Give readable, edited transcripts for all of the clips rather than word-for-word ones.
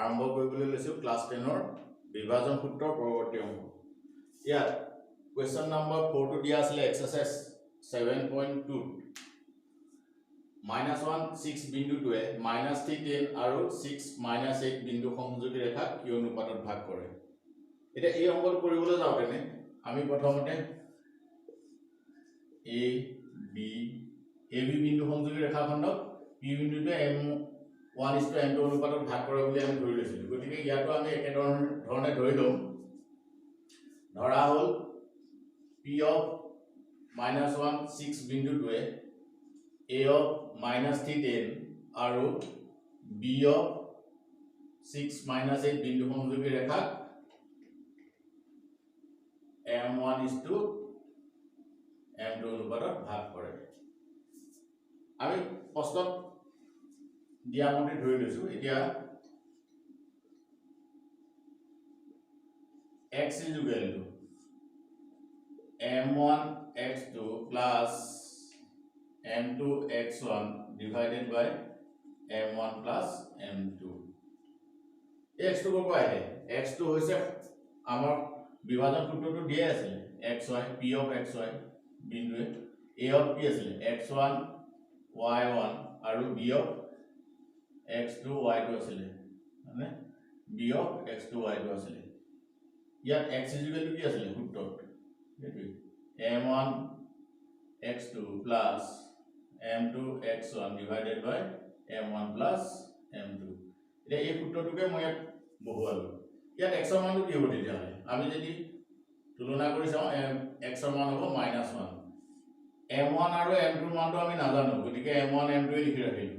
আৰম্ভ কৰিবলৈ লৈছো ক্লাস 10 ৰ বিভাজন সূত্ৰৰ পৰৱৰ্তী অংক। ইয়াত কোৱেশ্চন নম্বৰ 4 টো দিয়া আছিল এক্সাৰসাইজ 7.2 -1 6 বিন্দুটোৱে -3 10 আৰু 6 -8 বিন্দু সংযোগী ৰেখা কি অনুপাতত ভাগ কৰে। এটা এই অংকটো কৰিবলৈ যাওঁতে আমি প্ৰথমতে a b ab বিন্দু সংযোগী ৰেখাখণ্ডক p বিন্দুটোৱে m1:m2 অনুপাতত ভাগ কৰে বুলি আমি ধৰি লৈছিলো। গতিকে ইয়াতো আমি একে ধৰণে ধৰি লম। ধৰা হল p of -1 6 বিন্দুটোৱে a of -3 10 আৰু b of 6 -8 বিন্দু সংযোগী ৰেখা m1:m2 অনুপাতত ভাগ কৰে। আমি প্ৰশ্নত দিয়া মতে ধৰি লৈছো। এতিয়া x = m1 x2 plus m2 x1 divided by m1 plus m2। x2 কৰ পৰা আহিলে? x2 হৈছে আমাৰ বিভাজন সূত্ৰটো দিয়া আছিল xy p of xy বিন্দুৱে a of p আছিল x1 y1 আৰু b of x2 y2 আছিল, মানে b of x2 y2 আছিল। ইয়াত x = কি আছিল সূত্ৰত? এটো m1 x2 plus m2 x1 divided by m1 plus m2। এতিয়া এই সূত্ৰটোকে মই ইয়াত বহুৱালো। ইয়াত x ৰ মানটো কি হ'ব তেতিয়াহ'লে? আমি যদি তুলনা কৰি চাওঁ x ৰ মান হ'ব -1। m1 আৰু m2 ৰ মানটো আমি নাজানো, গতিকে m1 m2 লিখি ৰাখিলো।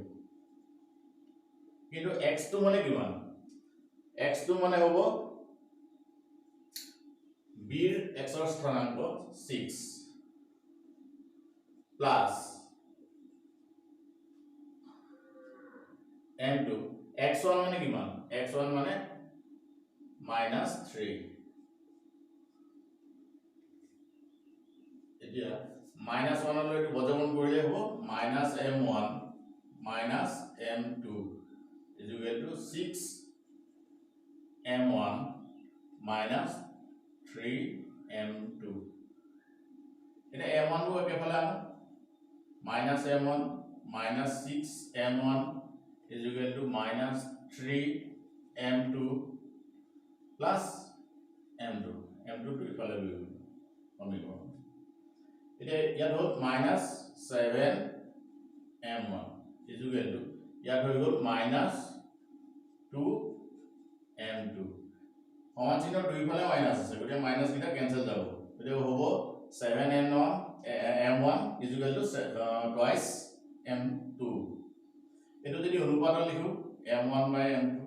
কিন্তু x2 মানে কিমান? x2 মানে হ'ব b ৰ x ৰ স্থানাংক 6 প্লাস m2 x1 মানে কিমান? x1 মানে -3। এতিয়া -1 লৈ বৰ্গমূল কৰিলে হ'ব -m1 -m2 6m1 3m2। এটা m1 ও একেফালে আনো -m1 -6m1 -3m2 plus m2 টো ইফালে লৈ গ'ল সমীকৰণ। এতিয়া ইয়াত হ'ল -7m1 ইয়াত হৈ গ'ল -2m2। সমান চিহ্ন দুইফালে মাইনাস আছে, গতিকে মাইনাস কিটা কেনসেল যাব। গতিকে হ'ব 7m1 twice m2। এটো যদি অনুপাত লিখো m1/m2।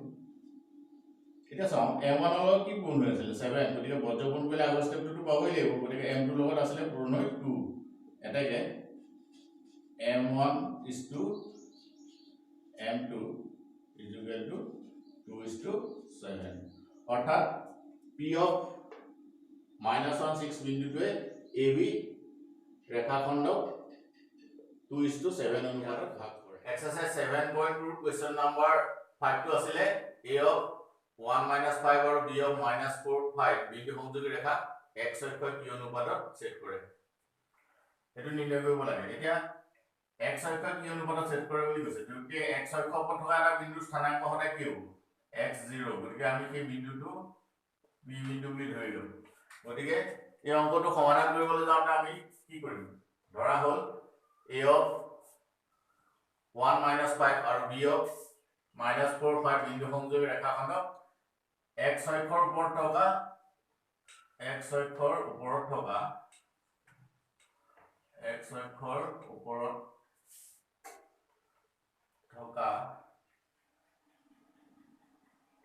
এটা চাও m1 ৰ লগত কি পূৰণ হৈ আছিল 7, গতিকে বজ্ৰপূৰণ কৰিলে আগৰ স্টেপটো পাবই লাগিব। গতিকে m2 ৰ লগত আছিল পূৰণ হৈ 2। এটাকে m1 m2 2:7। অৰ্থাৎ p of -1 6 বিন্দুটোৱে ab ৰেখাখণ্ডক 2:7 অনুপাতত ভাগ কৰে। এক্সাৰসাইজ 7.2 কোৱেশ্চন নম্বৰ 5 টো আছিলে a of 1 - 5 আৰু b of -4 5 বিন্দু সংযোগী ৰেখা x অক্ষত কি অনুপাতত ছেদ কৰে। এটো নিৰ্ণয় কৰিব লাগে। এতিয়া x অক্ষত কি অনুপাতত ছেদ কৰে বুলি কৈছে। গতিকে x অক্ষৰ ওপৰত থকা এটা বিন্দুৰ স্থানাংক সদায় কি হ'ব? x0। গতিকে আমি সেই বিন্দুটো b বিন্দু বুলি ধৰি লম। গতিকে এই অংকটো সমাধান কৰিবলৈ যাওঁতে আমি কি কৰিম? ধৰা হল a of 1 - 5 আৰু b of -4 5 বিন্দু সংযোগী ৰেখাখণ্ডক x অক্ষৰ ওপৰত থকা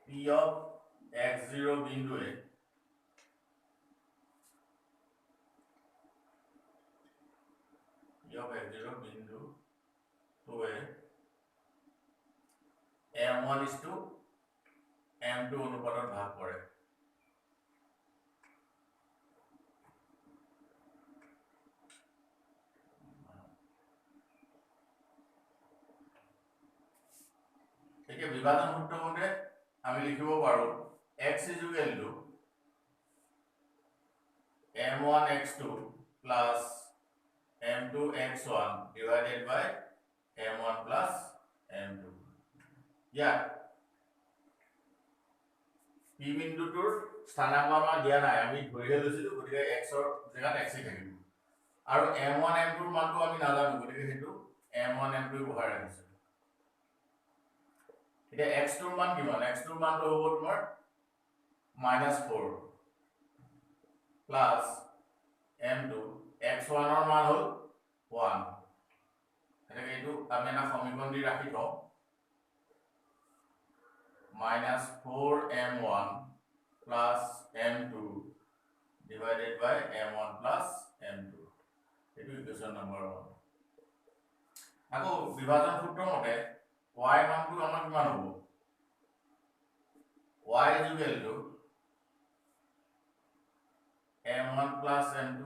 p of x0 বিন্দুৱে m1:m2 অনুপাতত ভাগ কৰে। এতিয়া বিভাজন সূত্ৰ মতে আমি লিখিব পাৰো x is equal to m1 x2 plus m2 x1 divided by m1 plus m2. ইয়াত p বিন্দুটোৰ স্থানাংক আমাৰ দিয়া নাই, আমি ধৰিহে লৈছিলো, গতিকে x ৰ জেগাত x থাকিব আৰু m1 m2 ৰ মানটো আমি নাজানো, গতিকে সেইটো m1 m2 বহাই ৰাখিছো। এতিয়া x টোৰ মান কিমান? x টোৰ মানটো হ'ব তোমাৰ -4 প্লাস m2 x1 ৰ মান হ'ল 1। এটাকে এইটো আমি এটা সমীকৰণ দি ৰাখি থওঁ, -4m1 plus m2 divided by m1 plus m2, এইটো ইকুৱেশ্যন নম্বৰ 1। আকৌ বিভাজন সূত্ৰ মতে y মানটো আমাৰ কিমান হ'ব? y is equal to m1 plus m2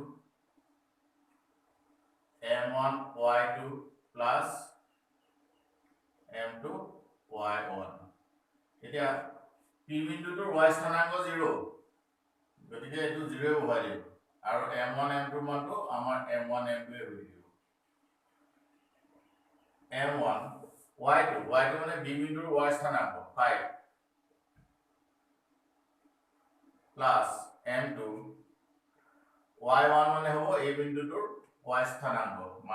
m1 y2 plus m2 y1। এতিয়া p বিন্দুটোৰ y স্থানাংক 0, গতিকে এইটো 0 বহাই দিব আৰু m1 m2 মানটো আমাৰ m1 m2 হৈ দিব। m1 y2 মানে b বিন্দুৰ y স্থানাংক 5 প্লাস m2 y1 মানে হ'ব a বিন্দুটোৰ y স্থানাংক -5।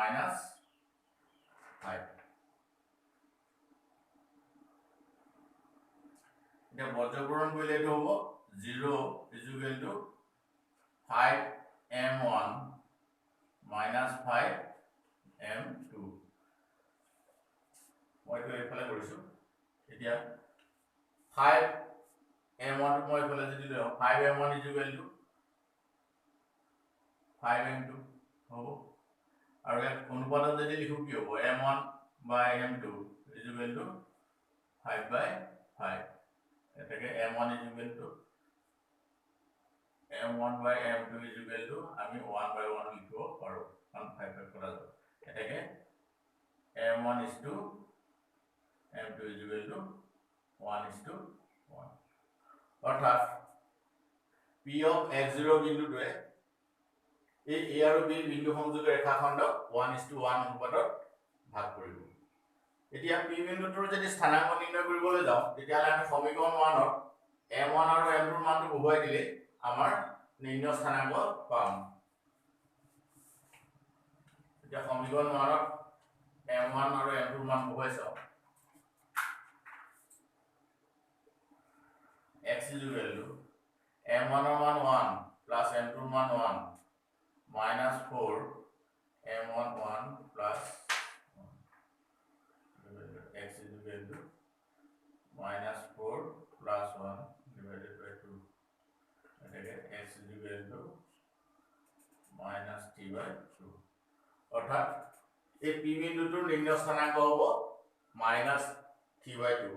এতিয়া বৰ্গপূৰণ কৰিলে এইটো হ'ব 0 is equal to 5m1 minus 5m2। মই তো এইফালে কৰিছো, এতিয়া 5m1 টো মই এইফালে যদি লওঁ 5m1 is equal to 5m2 হ'ব, আৰু এক অনুপাতত যদি লিখো কি হ'ব? m1 by m2 is equal to 5 by 5। এটাকে m1 is equal to m1 by m2 is equal to আমি 1 by 1 লিখিব পাৰো, কাৰণ 5 5 কৰা যাব। এটাকে m1 is to m2 is equal to 1 is to 1। অর্থাৎ p of x0 বিন্দুটোৱে এই a আৰু b বিন্দু সংযোগৰ ৰেখাখণ্ডক 1:1 অনুপাতত ভাগ কৰিব। এতিয়া p বিন্দুটোৰ যদি স্থানাংক নিৰ্ণয় কৰিবলৈ যাওঁ, তেতিয়াহ'লে আমি সমীকৰণ 1ত m1 আৰু m2 ৰ মানটো বহুৱাই দিলে আমাৰ নিৰ্ণয় স্থানাংক পাম। এতিয়া সমীকৰণ 1ত m1 আৰু m2 ৰ মান বহুৱাই চাওঁ। x is equal to m1 ৰ মান 1 plus m2 ৰ মান 1 minus 4 m1 1 plus 1, x is equal to minus 4 plus 1 divided by 2, x is equal to minus t by 2। অর্থাৎ এই p বিন্দুটোৰ নিৰ্ণয় স্থানাংক হ'ব minus t by 2।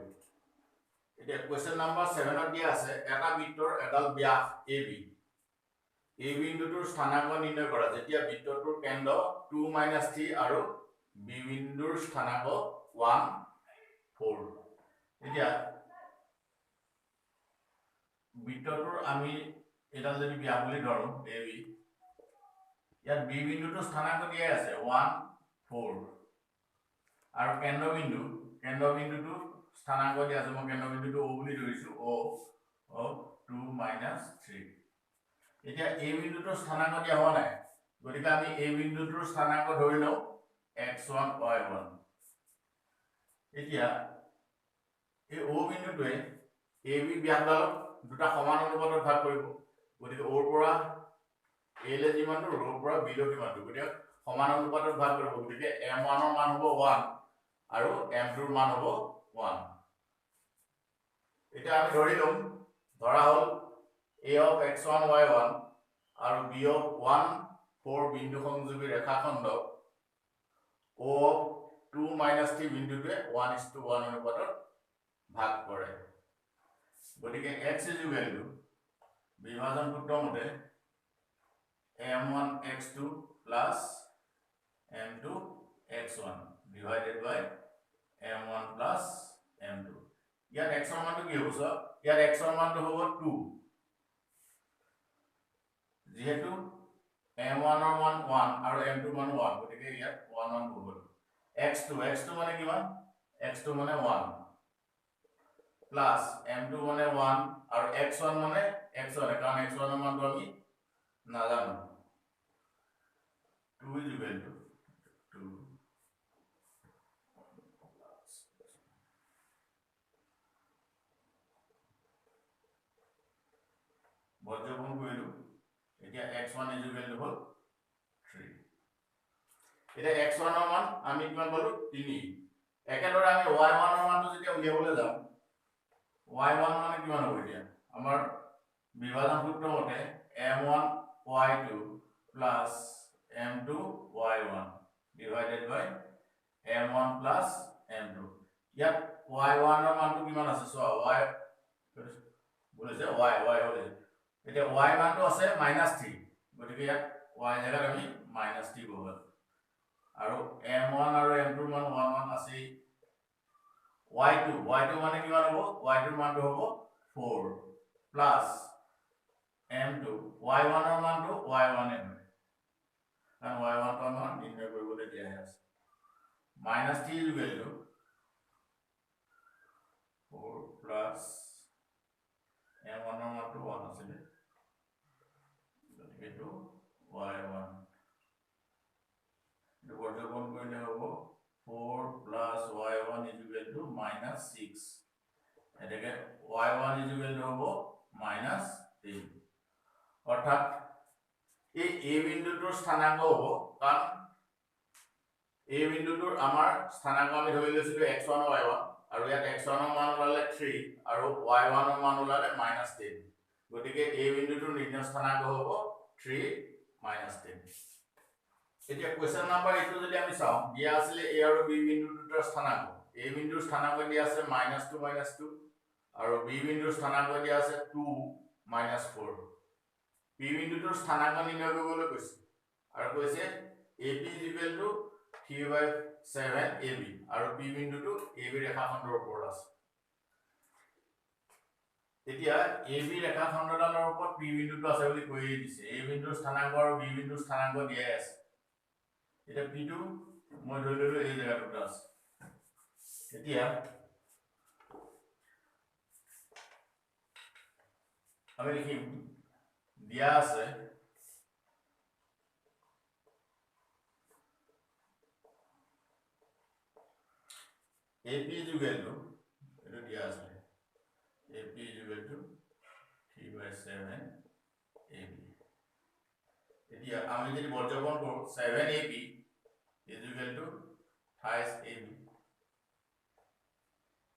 এতিয়া কোৱেশ্চন নম্বৰ 7ত দিয়া আছে এটা বৃত্তৰ এডাল ব্যাস ab, এই বিন্দুটোৰ স্থানাংক নিৰ্ণয় কৰা যেতিয়া বৃত্তটোৰ কেন্দ্ৰ 2 - 3 আৰু b বিন্দুৰ স্থানাংক 1 4। এতিয়া বৃত্তটোৰ আমি এডাল যদি ব্যাস বুলি ধৰো ab, ইয়াত b বিন্দুটোৰ স্থানাংক দিয়া আছে 1 4 আৰু কেন্দ্ৰবিন্দুটো স্থানাংক দিয়া আছে, মই কেন্দ্ৰবিন্দুটো o বুলি ধৰিছো, o of 2 - 3। এতিয়া a বিন্দুটোৰ স্থানাংক দিয়া হোৱা নাই, গতিকে আমি a বিন্দুটোৰ স্থানাংক ধৰি লওঁ x1 y1। এতিয়া এই o বিন্দুটোৱে ab ব্যাসডালক দুটা সমান অনুপাতত ভাগ কৰিব, গতিকে o ৰ পৰা a লে যিমানটো, r ৰ পৰা b লৈ কিমানটো, গতিকে সমান অনুপাতত ভাগ কৰিব, গতিকে m1 ৰ মান হ'ব 1 আৰু m2 ৰ মান হ'ব 1। এটা আমি ধৰি লম, ধৰা হল a of x1 y1 আৰু b of 1 4 বিন্দু সংযোগী ৰেখাখণ্ড o of 2 - 3 বিন্দুটোৱে 1:1 অনুপাতত ভাগ কৰে। গতিকে x is equal to বিভাজন সূত্ৰ মতে m1 x2 plus m2 x1 divided by m1 plus m2। ইয়াত x ৰ মানটো কি হ'ব সো ইয়াত x ৰ মানটো হ'ব 2 যেহেতু m1 ৰ মান 1 আৰু m2 ৰ মান 1 গতিকে ইয়াত 1 1 হ'ব x2 মানে কিমান x2 মানে 1 প্লাস m2 মানে 1 আৰু x1 মানে x1 কাৰণ x1 ৰ মানটো আমি নাজানো 2 is equal to 2 বৰ্জপন কৰিলো এতিয়া x1 is equal to 3 এটা x1 ৰ মান আমি কিমান পালো 3 একেদৰে আমি y1 ৰ মানটো যেতিয়া উলিয়াবলৈ যাম y1 মানে কিমান হ'ব এতিয়া আমাৰ বিভাজন সূত্ৰ মতে m1 y2 plus m2 y1 divided by m1 plus m2 ইয়াত y1 ৰ মানটো কিমান আছে সো y বলেছে y হলে এতিয়া y মানটো আছে -3 গতিকে ইয়াত y জায়গাত আমি -3 পাব আৰু m1 আৰু m2 ৰ মান 1 1 আছে y2 মানে কিমান হ'ব y2 ৰ মানটো হ'ব 4 প্লাস m2 y1 ৰ মানটো y1 এ হয় কাৰণ y1 ৰ মান নিৰ্ণয় কৰিবলৈ দিয়া আছে -3 is equal to 4 plus m1 ৰ মানটো 1 আছিল গতিকে এইটো y1 এইটো বৰ্জপন কৰিলে হ'ব 4 plus y1 is equal to -6 এটাকে y1 is equal to হ'ব -3 অৰ্থাৎ এই a বিন্দুটোৰ স্থানাঙ্ক হ'ব কাৰণ a বিন্দুটোৰ আমাৰ স্থানাঙ্ক আমি ধৰি লৈছিলো x1 আৰু y1 আৰু ইয়াত x1 ৰ মান ওলালে 3 আৰু y1 ৰ মান ওলালে -10 গতিকে a বিন্দুটোৰ নিৰ্ণয় স্থানাঙ্ক হ'ব 3 -10 এতিয়া কোৱেশ্চন নাম্বাৰ 8 যদি আমি চাও দিয়া আছিল a আৰু b বিন্দু দুটাৰ স্থানাঙ্ক a বিন্দুৰ স্থানাঙ্ক দিয়া আছে -2 আৰু b বিন্দুৰ স্থানাঙ্ক দিয়া আছে 2 -4 b বিন্দুটোৰ স্থানাঙ্ক নিৰ্ণয় কৰিবলৈ কৈছে আৰু কৈছে ab is equal to 3/7 ab আৰু b বিন্দুটো ab ৰেখাখণ্ডৰ ওপৰত আছে এতিয়া ab ৰেখাখণ্ডডালৰ ওপৰত b বিন্দুটো আছে বুলি কৈ দিছে a বিন্দুৰ স্থানাঙ্ক আৰু b বিন্দুৰ স্থানাঙ্ক দিয়া আছে এটা p2 মই ধৰি ললো এই জায়গাটোত আছে এতিয়া আমি লিখিম দিয়া আছে AP is equal to এটা দিয়া আছে AP is equal to 3/7 AB এতিয়া আমি যদি বৰ্জপন কৰো 7 AP is equal to 28 AB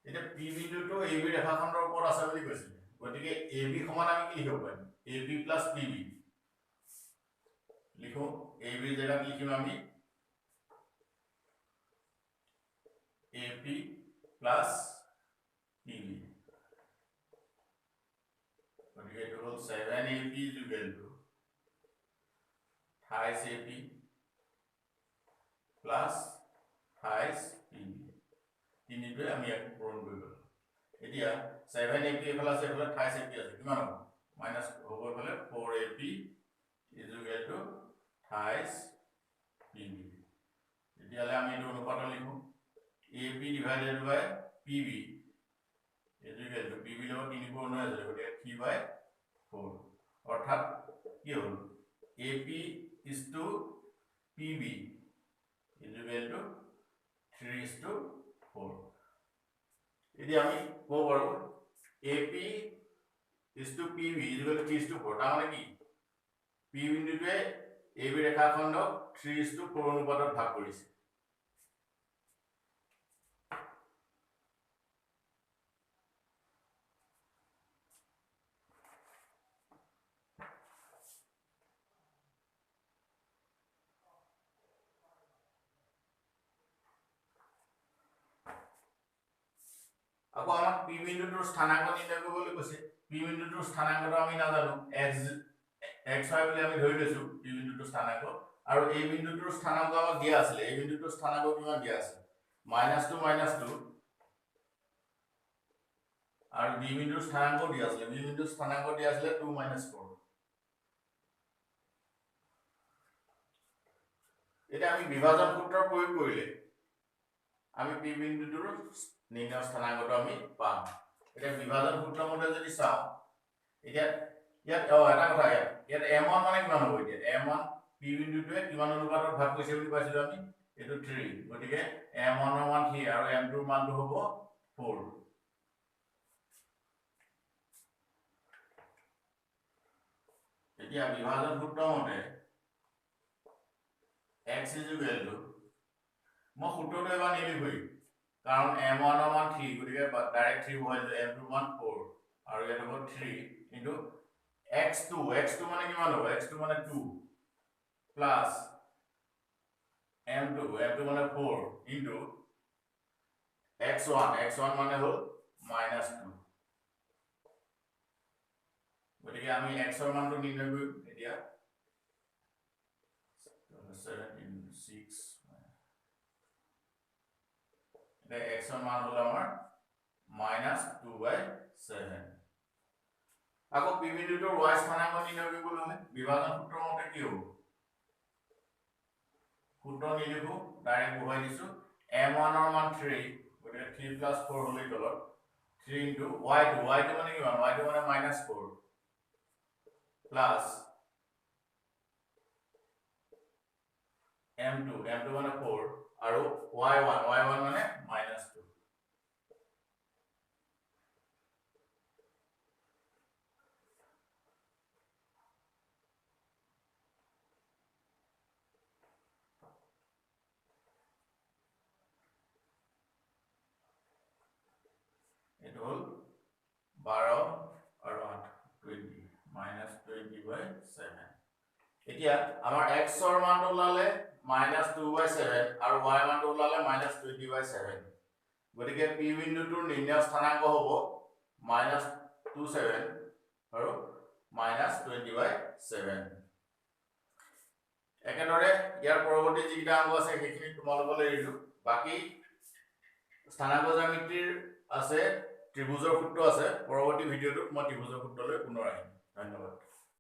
এটা P বিন্দুটো AB ৰেখাখণ্ডৰ ওপৰত আছে বুলি কৈছে গতিকে AB সমান আমি কি লিখিব পাৰিম AB plus PB লিখো AB জায়গাত লিখিম আমি AP plus PB গতিকে এটো হল 7AP is equal to 28 AP plus 28 PB তিনিটোৱে আমি এক পূৰণ কৰিব এতিয়া 7AP এফালে আছে এফালে 28 AP আছে কিমান হ'ব মাইনাস হ'ব এফালে 4AP is equal to 28 PB এতিয়ালে আমি এইটো অনুপাত লিখো AP divided by PB is equal to PB লগত 3 পূৰণ হৈ আছে গতিকে 3/4 অৰ্থাৎ কি হ'ল AP is to PB is equal to 3:4 যদি আমি কো পাৰো AP is to PB is equal to 3:4 তাৰ মানে কি P বিন্দুটোৱে AB ৰেখাখণ্ডক 3:4 অনুপাতত ভাগ কৰিছে আকৌ আমাক P বিন্দুটোৰ স্থানাঙ্ক নিৰ্ণয় কৰিবলৈ কৈছে P বিন্দুটোৰ স্থানাঙ্কটো আমি নাজানো x y বুলি আমি ধৰি লৈছো P বিন্দুটোৰ স্থানাঙ্ক আৰু A বিন্দুটোৰ স্থানাঙ্ক আমাক দিয়া আছিল A বিন্দুটোৰ স্থানাঙ্ক কিমান দিয়া আছে -2 -2 আৰু বি বিন্দুৰ স্থানাংক দিয়া আছিল বি বিন্দুৰ স্থানাংক দিয়া আছিল 2 - 4 এটা আমি বিভাজন সূত্ৰৰ প্ৰয়োগ কৰিলে আমি পি বিন্দুটোৰ নিৰ্ণয় স্থানাংকটো আমি পাম এটা বিভাজন সূত্ৰ মতে যদি চাও এতিয়া ইয়াত এটা কথা ইয়াত m1 মানে কিমান হ'ব এতিয়া m1 পি বিন্দুটোৱে কিমান অনুপাতত ভাগ কৰিছে বুলি পাইছিলো আমি এটো 3 গতিকে m1 ৰ মান 3 আৰু m2 ৰ মানটো হ'ব 4 এতিয়া বিভাজন সূত্ৰ মতে x = মই সূত্ৰটো এবাৰ নিলিখোই কাৰণ m1 ৰ মান 3 গতিকে ডাইৰেক্ট 3 হয় m2 ৰ মান 4 আৰু ইয়াত হ'ব 3 ইনটু x2 মানে কিমান হ'ব x2 মানে 2 প্লাস m2 মানে 4 ইনটু x1 মানে হল -2 গতিকে আমি x ৰ মানটো নিৰ্ণয় কৰিম এতিয়া 7 6 x ৰ মান হল আমাৰ -2/7 আকৌ পি বিন্দুটোৰ y স্থানাংক নিৰ্ণয় কৰিবলৈ হলে বিভাজন সূত্ৰৰ মতে কি হ'ব সূত্ৰ নিলিখো ডাইৰেক্ট বহাই দিছো m1 ৰ মান 3 গতিকে 3 + 4 হলে তলত 3 ইনটু y2 মানে কিমান y2 মানে -4 প্লাস m2 মানে 4 আৰু y1 মানে -2 এটো হল 12 আৰু 8 20 -20/7 এতিয়া আমাৰ x ৰ মানটো ওলালে -2/7 আৰু y মানটো ওলালে -20/7 গতিকে p বিন্দুটোৰ নিৰ্ণয় স্থানাংক হ'ব -27 আৰু -20/7 একেদৰে ইয়াৰ পৰৱৰ্তী যিটা অংক আছে সেইখিনি তোমালোকলৈ এৰিলো বাকি স্থানাংক জ্যামিতিৰ আছে ত্ৰিভুজৰ সূত্ৰ আছে পৰৱৰ্তী ভিডিঅ'টোত মই ত্ৰিভুজৰ সূত্ৰলৈ পুনৰ আহিম ধন্যবাদ